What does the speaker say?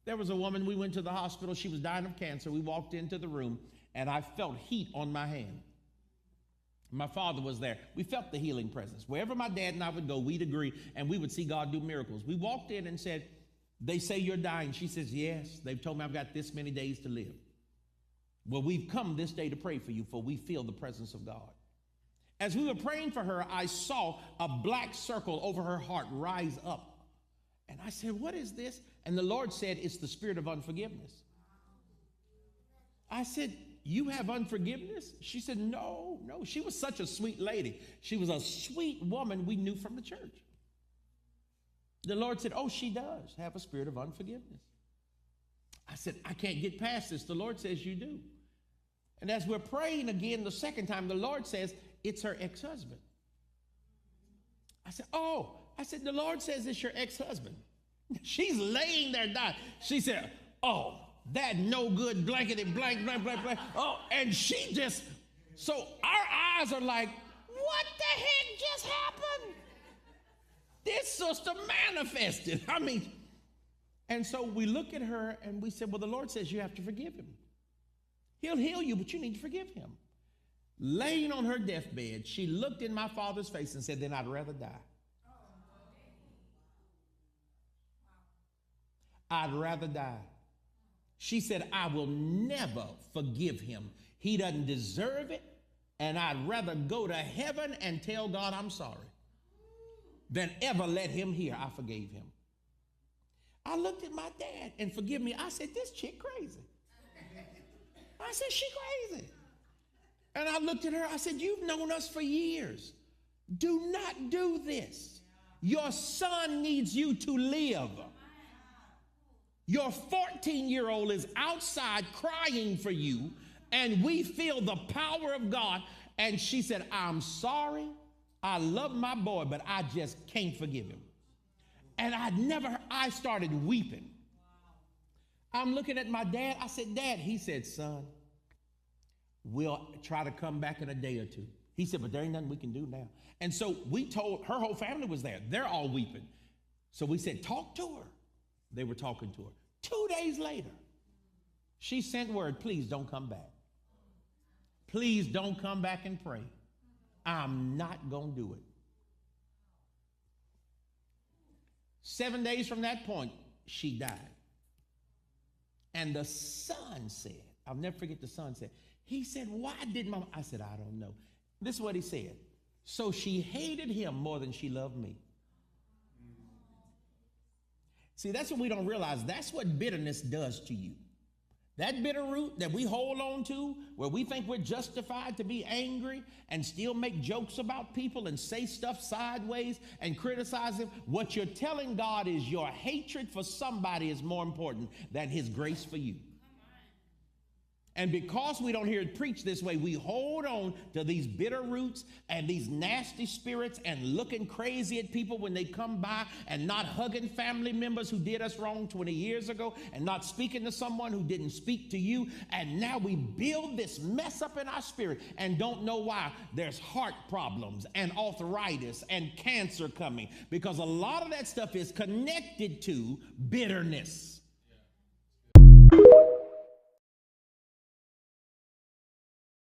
There was a woman, we went to the hospital. She was dying of cancer. We walked into the room, and I felt heat on my hand. My father was there. We felt the healing presence. Wherever my dad and I would go, we'd agree, and we would see God do miracles. We walked in and said, they say you're dying. She says, yes. They've told me I've got this many days to live. Well, we've come this day to pray for you, for we feel the presence of God. As we were praying for her, I saw a black circle over her heart rise up. And I said, what is this? And the Lord said, it's the spirit of unforgiveness. I said, you have unforgiveness? She said, no. She was such a sweet lady. She was a sweet woman we knew from the church. The Lord said, oh, she does have a spirit of unforgiveness. I said, I can't get past this. The Lord says you do. And as we're praying again the second time, the Lord says, it's her ex-husband. I said, oh. I said, the Lord says it's your ex-husband. She's laying there dying. She said, oh, that no good blankety blank, blank, blank, blank. Oh, and she just, so our eyes are like, what the heck just happened? This sister manifested. I mean, and so we look at her and we said, well, the Lord says you have to forgive him. He'll heal you, but you need to forgive him. Laying on her deathbed, she looked in my father's face and said, then I'd rather die. I'd rather die. She said, I will never forgive him. He doesn't deserve it, and I'd rather go to heaven and tell God I'm sorry than ever let him hear I forgave him. I looked at my dad, and forgive me, I said, this chick crazy. I said, she crazy. And I looked at her, I said, you've known us for years. Do not do this. Your son needs you to live. Your 14-year-old is outside crying for you, and we feel the power of God. And she said, I'm sorry. I love my boy, but I just can't forgive him. And I started weeping. I'm looking at my dad. I said, Dad. He said, son, we'll try to come back in a day or two. He said, but there ain't nothing we can do now. And so we told, her whole family was there. They're all weeping. So we said, talk to her. They were talking to her. 2 days later, she sent word, please don't come back. Please don't come back and pray. I'm not going to do it. 7 days from that point, she died. And the son said, I'll never forget the son said, he said, why did Mama? I said, I don't know. This is what he said. So she hated him more than she loved me. See, that's what we don't realize. That's what bitterness does to you. That bitter root that we hold on to, where we think we're justified to be angry and still make jokes about people and say stuff sideways and criticize them, what you're telling God is your hatred for somebody is more important than his grace for you. And because we don't hear it preached this way, we hold on to these bitter roots and these nasty spirits and looking crazy at people when they come by and not hugging family members who did us wrong 20 years ago and not speaking to someone who didn't speak to you. And now we build this mess up in our spirit and don't know why. There's heart problems and arthritis and cancer coming because a lot of that stuff is connected to bitterness.